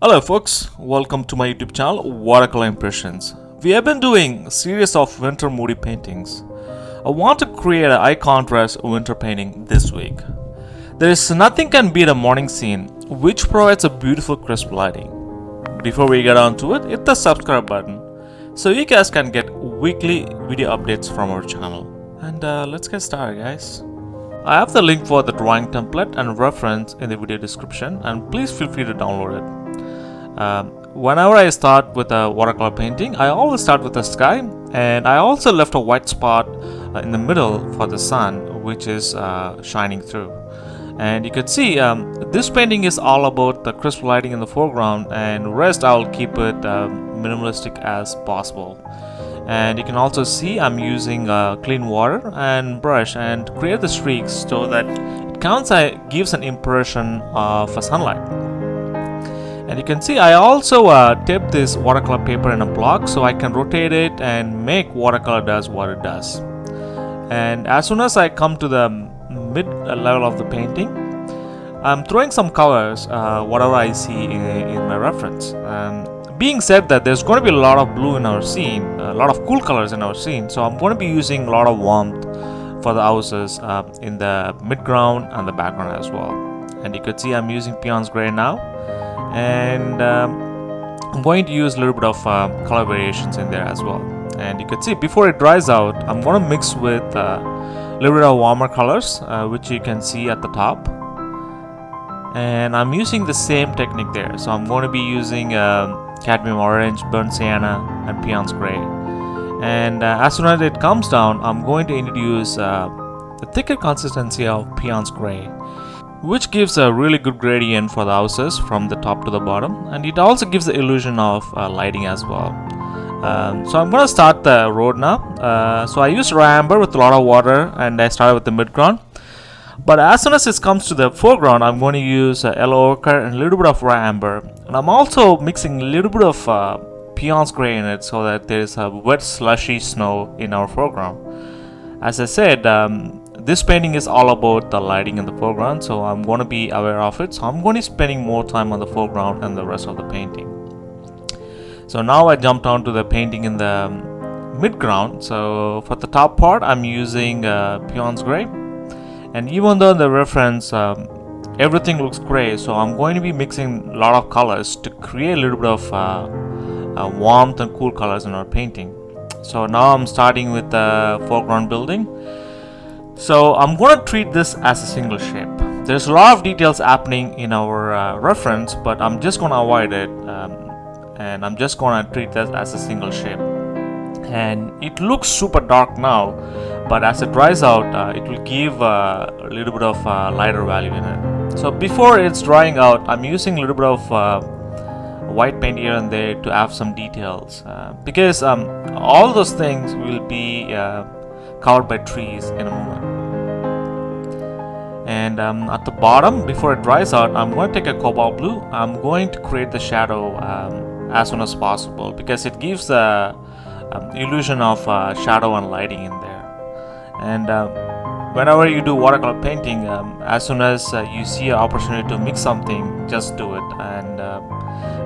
Hello folks, welcome to my YouTube channel Watercolor Impressions. We have been doing a series of winter moody paintings. I want to create a high contrast winter painting this week. There is nothing can beat a morning scene which provides a beautiful crisp lighting. Before we get on to it, hit the subscribe button so you guys can get weekly video updates from our channel. And let's get started, guys. I have the link for the drawing template and reference in the video description, and please feel free to download it. Whenever I start with a watercolor painting, I always start with the sky, and I also left a white spot in the middle for the sun, which is shining through. And you can see this painting is all about the crisp lighting in the foreground, and rest I'll keep it minimalistic as possible. And you can also see I'm using clean water and brush and create the streaks so that it gives an impression of a sunlight. And you can see I also taped this watercolor paper in a block so I can rotate it and make watercolor does what it does. And as soon as I come to the mid level of the painting, I'm throwing some colors, whatever I see in my reference. Being said that there's going to be a lot of blue in our scene, a lot of cool colors in our scene, so I'm going to be using a lot of warmth for the houses in the midground and the background as well. And you can see I'm using Payne's gray now. And I'm going to use a little bit of color variations in there as well. And you can see before it dries out, I'm going to mix with a little bit of warmer colors, which you can see at the top. And I'm using the same technique there. So I'm going to be using cadmium orange, burnt sienna, and Payne's gray. And as soon as it comes down, I'm going to introduce a thicker consistency of Payne's gray, which gives a really good gradient for the houses from the top to the bottom, and it also gives the illusion of lighting as well. So I'm going to start the road now. So I used raw amber with a lot of water, and I started with the midground. But as soon as it comes to the foreground, I'm going to use yellow ochre and a little bit of raw amber, and I'm also mixing a little bit of Payne's gray in it so that there's a wet slushy snow in our foreground. As I said, this painting is all about the lighting in the foreground, so I'm going to be aware of it. So I'm going to be spending more time on the foreground and the rest of the painting. So now I jumped on to the painting in the midground. So for the top part, I'm using Payne's gray. And even though in the reference, everything looks gray, so I'm going to be mixing a lot of colors to create a little bit of warmth and cool colors in our painting. So now I'm starting with the foreground building. So I'm going to treat this as a single shape. There's a lot of details happening in our reference, but I'm just going to avoid it, and I'm just going to treat this as a single shape. And it looks super dark now, but as it dries out, it will give a little bit of lighter value in it. So before it's drying out, I'm using a little bit of white paint here and there to have some details, because all those things will be covered by trees in a moment. And at the bottom, before it dries out, I'm going to take a cobalt blue. I'm going to create the shadow as soon as possible, because it gives the illusion of shadow and lighting in there. And whenever you do watercolor painting, as soon as you see an opportunity to mix something, just do it. And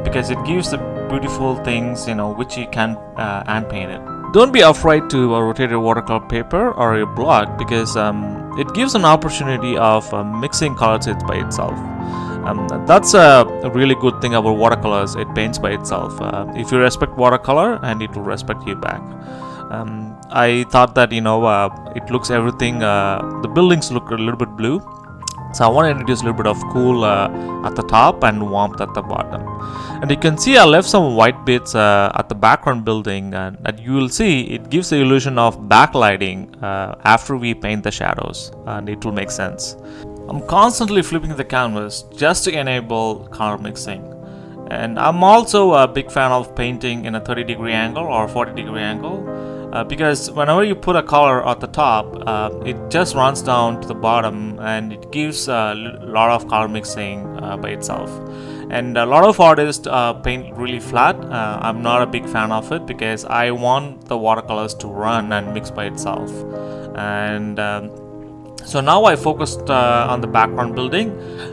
because it gives the beautiful things, which you can hand paint it. Don't be afraid to rotate your watercolor paper or your block, because it gives an opportunity of mixing colors by itself. That's a really good thing about watercolors. It paints by itself. If you respect watercolor, and it will respect you back. I thought that it looks everything. The buildings look a little bit blue, so I want to introduce a little bit of cool at the top and warmth at the bottom. And you can see I left some white bits at the background building, and you will see it gives the illusion of backlighting after we paint the shadows, and it will make sense. I'm constantly flipping the canvas just to enable color mixing. And I'm also a big fan of painting in a 30-degree angle or 40-degree angle, because whenever you put a color at the top, it just runs down to the bottom, and it gives a lot of color mixing by itself. And a lot of artists paint really flat. I'm not a big fan of it, because I want the watercolors to run and mix by itself. And So now I focused on the background building.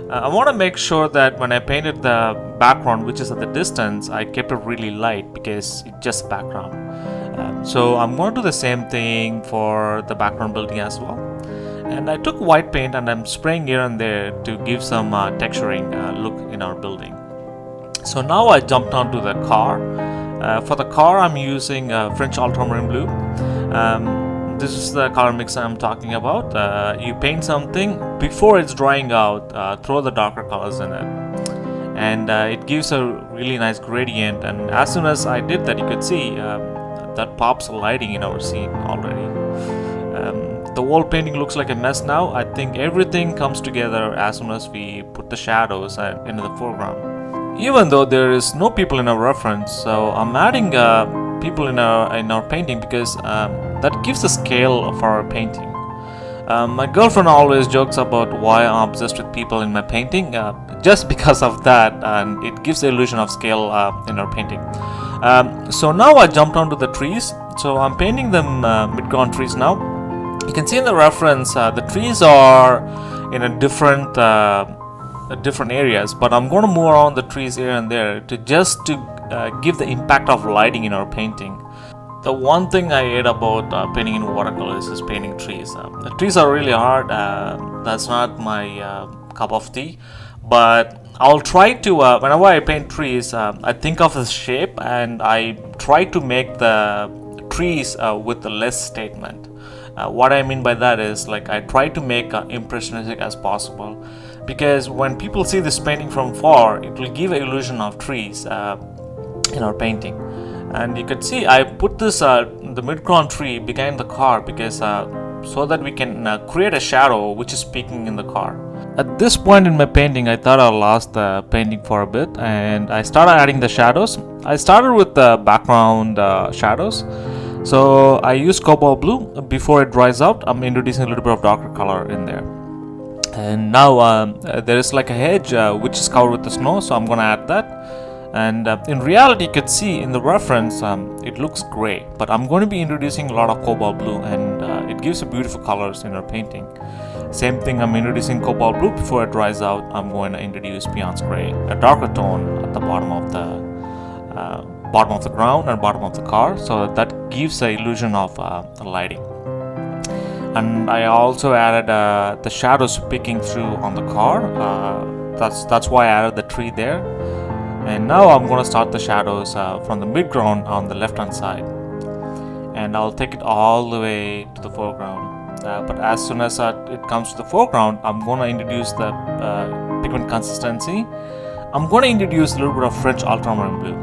I want to make sure that when I painted the background, which is at the distance, I kept it really light because it's just background. So I'm going to do the same thing for the background building as well. And I took white paint and I'm spraying here and there to give some texturing look in our building. So now I jumped onto the car. For the car, I'm using French Ultramarine Blue. This is the color mix I'm talking about. You paint something before it's drying out, throw the darker colors in it, and it gives a really nice gradient. And as soon as I did that, you could see that pops lighting in our scene already. The wall painting looks like a mess now. I think everything comes together as soon as we put the shadows into the foreground. Even though there is no people in our reference, so I'm adding people in our painting because that gives the scale of our painting. My girlfriend always jokes about why I'm obsessed with people in my painting, just because of that, and it gives the illusion of scale in our painting. So now I jumped onto the trees. So I'm painting them mid-ground trees now. You can see in the reference the trees are in a different areas, but I'm going to move around the trees here and there to give the impact of lighting in our painting. The one thing I hate about painting in watercolors is painting trees. The trees are really hard. That's not my cup of tea, but I'll try to, whenever I paint trees, I think of the shape and I try to make the trees with the less statement. What I mean by that is, like, I try to make impressionistic as possible, because when people see this painting from far, it will give an illusion of trees in our painting. And you can see I put this the mid-ground tree behind the car because so that we can create a shadow which is peeking in the car. At this point in my painting, I thought I lost the painting for a bit, and I started adding the shadows. I started with the background shadows. So I use Cobalt Blue. Before it dries out, I'm introducing a little bit of darker color in there. And now there is like a hedge which is covered with the snow, so I'm going to add that. And in reality, you could see in the reference it looks gray, but I'm going to be introducing a lot of Cobalt Blue, and it gives a beautiful colors in our painting. Same thing, I'm introducing Cobalt Blue. Before it dries out, I'm going to introduce Beyond's Gray, a darker tone at the bottom of the ground and bottom of the car, so that gives the illusion of lighting. And I also added the shadows peeking through on the car. That's why I added the tree there. And now I'm going to start the shadows from the mid-ground on the left hand side, and I'll take it all the way to the foreground. But as soon as it comes to the foreground, I'm going to introduce the pigment consistency. I'm going to introduce a little bit of French Ultramarine Blue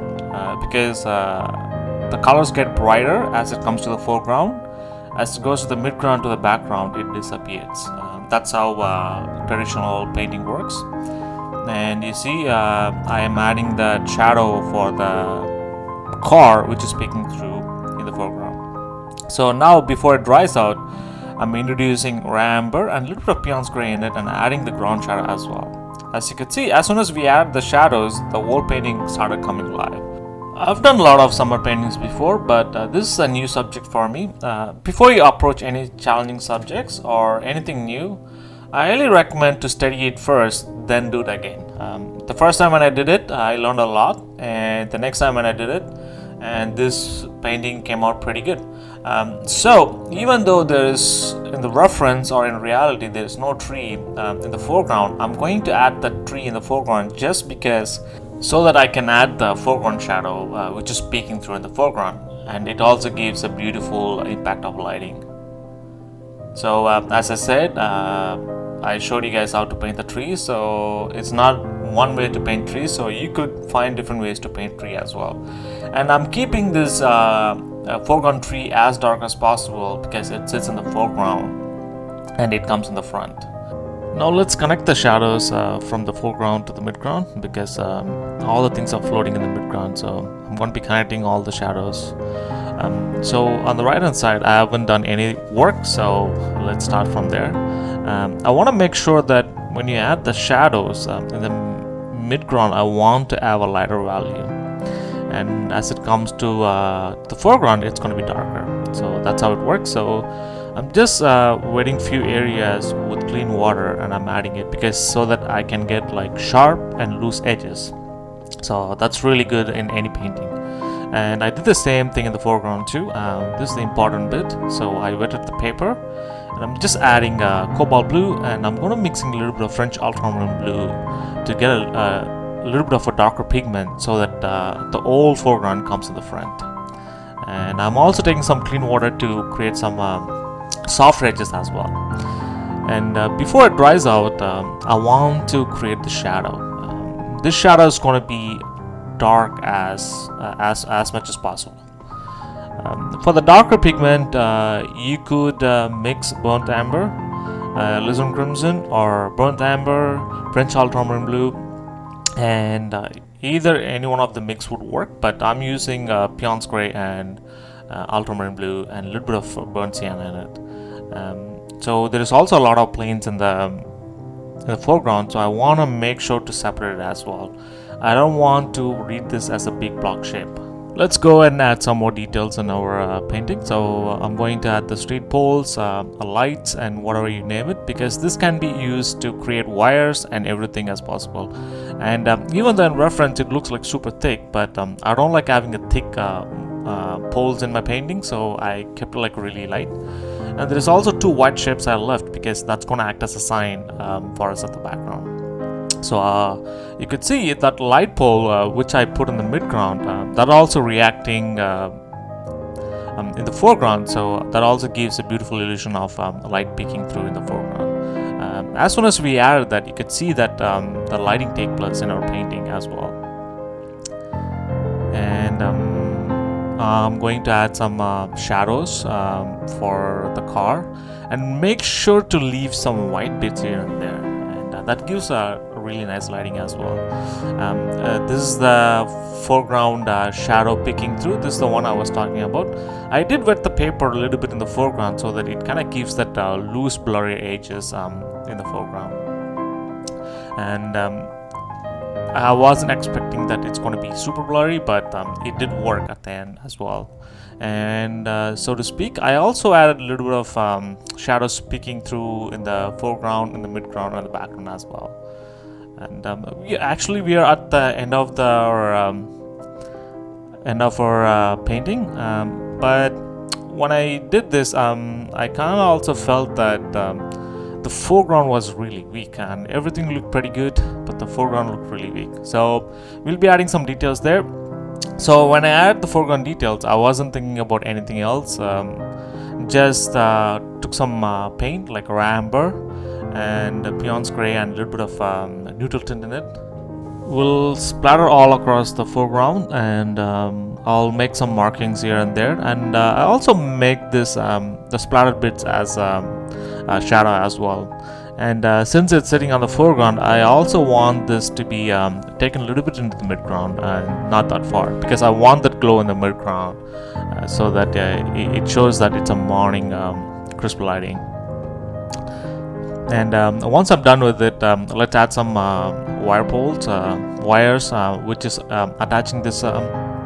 because the colors get brighter as it comes to the foreground. As it goes to the mid-ground to the background, it disappears. That's how traditional painting works. And you see, I am adding the shadow for the car, which is peeking through in the foreground. So now, before it dries out, I'm introducing Umber and a little bit of Beyond's Gray in it, and adding the ground shadow as well. As you can see, as soon as we add the shadows, the whole painting started coming alive. I've done a lot of summer paintings before, but this is a new subject for me. Before you approach any challenging subjects or anything new, I highly recommend to study it first, then do it again. The first time when I did it, I learned a lot, and the next time when I did it, and this painting came out pretty good. So even though there is, in the reference or in reality, there is no tree in the foreground, I'm going to add the tree in the foreground just because, so that I can add the foreground shadow which is peeking through in the foreground, and it also gives a beautiful impact of lighting. So as I said, I showed you guys how to paint the trees, so it's not one way to paint trees, so you could find different ways to paint tree as well. And I'm keeping this foreground tree as dark as possible because it sits in the foreground and it comes in the front. Now let's connect the shadows from the foreground to the midground, because all the things are floating in the midground, so I'm going to be connecting all the shadows. So on the right hand side, I haven't done any work, so let's start from there. I want to make sure that when you add the shadows in the midground, I want to have a lighter value, and as it comes to the foreground, it's going to be darker. So that's how it works. So I'm just wetting few areas with clean water, and I'm adding it because so that I can get like sharp and loose edges. So that's really good in any painting. And I did the same thing in the foreground too. This is the important bit. So I wetted the paper, and I'm just adding cobalt blue, and I'm going to mixing a little bit of French ultramarine blue to get a little bit of a darker pigment, so that the old foreground comes in the front. And I'm also taking some clean water to create some soft edges as well. And before it dries out, I want to create the shadow. This shadow is going to be dark as much as possible. For the darker pigment, you could mix burnt amber, Alizarin Crimson, or burnt amber, French ultramarine blue, and either any one of the mix would work. But I'm using Payne's gray and ultramarine blue and a little bit of burnt sienna in it. So there is also a lot of planes in the foreground, so I want to make sure to separate it as well. I don't want to read this as a big block shape. Let's go and add some more details in our painting. So I'm going to add the street poles, lights, and whatever you name it, because this can be used to create wires and everything as possible. And even though in reference it looks like super thick, but I don't like having a thick poles in my painting, so I kept it like really light. And there is also two white shapes I left because that's going to act as a sign for us at the background. So you could see that light pole which I put in the midground, that also reacting in the foreground, so that also gives a beautiful illusion of light peeking through in the foreground. As soon as we added that, you could see that the lighting take place in our painting as well. And I'm going to add some shadows for the car, and make sure to leave some white bits here and there, and that gives a really nice lighting as well. This is the foreground shadow peeking through. This is the one I was talking about. I did wet the paper a little bit in the foreground so that it kind of gives that loose blurry edges in the foreground. And I wasn't expecting that it's going to be super blurry, but it did work at the end as well. And so to speak, I also added a little bit of shadows peeking through in the foreground, in the midground, and the background as well. And we are at the end of our painting. But when I did this, I kind of also felt that the foreground was really weak, and everything looked pretty good, but the foreground looked really weak. So we'll be adding some details there. So when I added the foreground details, I wasn't thinking about anything else. Just took some paint like amber and Payne's gray and a little bit of NeutralTint in it. We'll splatter all across the foreground, and I'll make some markings here and there. And I also make this the splattered bits as a shadow as well. And since it's sitting on the foreground, I also want this to be taken a little bit into the midground, not that far, because I want that glow in the midground, so that it shows that it's a morning crisp lighting. And once I'm done with it, let's add some wires, which is attaching this light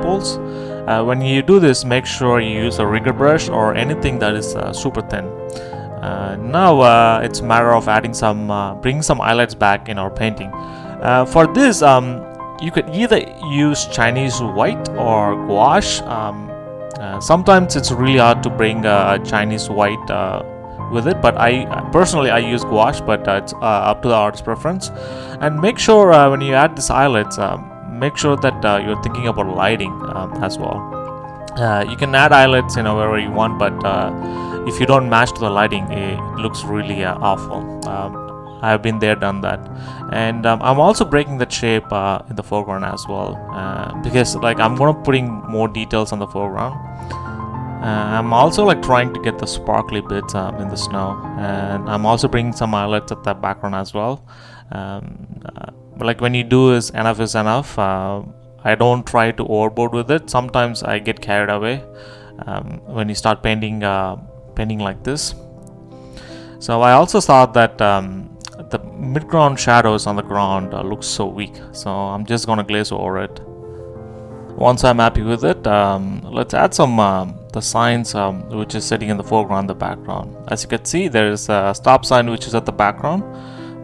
poles. When you do this, make sure you use a rigger brush or anything that is super thin. Now it's a matter of adding bringing some highlights back in our painting. For this, you could either use Chinese white or gouache. Sometimes it's really hard to bring Chinese white with it, but I personally use gouache, but it's up to the artist's preference. And make sure when you add these highlights, make sure that you're thinking about lighting as well. You can add highlights wherever you want, but if you don't match to the lighting, it looks really awful. I've been there, done that. And I'm also breaking that shape in the foreground as well, because I'm gonna putting more details on the foreground. I'm also trying to get the sparkly bits in the snow, and I'm also bringing some highlights at the background as well. But when you do is enough. I don't try to overboard with it. Sometimes I get carried away when you start painting like this. So I also thought that the midground shadows on the ground looks so weak, so I'm just gonna glaze over it. Once I'm happy with it, let's add some the signs which is sitting in the foreground, the background. As you can see, there is a stop sign which is at the background,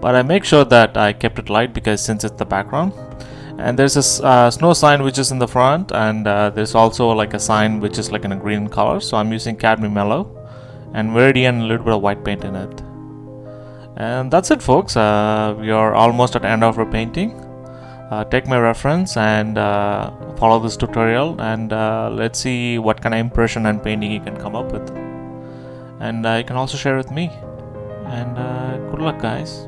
but I make sure that I kept it light because since it's the background. And there's a snow sign which is in the front, and there's also like a sign which is like in a green color, so I'm using Cadmium Yellow and Meridian and a little bit of white paint in it. And that's it, folks. We are almost at the end of our painting. Take my reference and follow this tutorial, and let's see what kind of impression and painting you can come up with, and you can also share with me. And good luck, guys.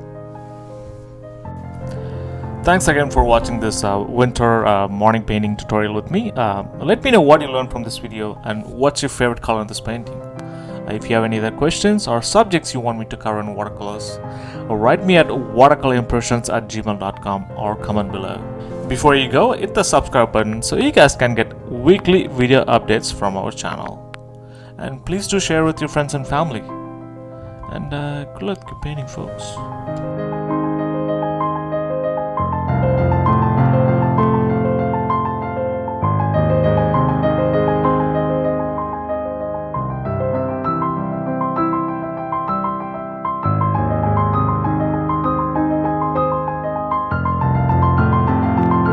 Thanks again for watching this winter morning painting tutorial with me. Let me know what you learned from this video and what's your favorite color in this painting. If you have any other questions or subjects you want me to cover in watercolors, write me at watercolorimpressions@gmail.com or comment below. Before you go, hit the subscribe button so you guys can get weekly video updates from our channel. And please do share with your friends and family. And good luck painting, folks.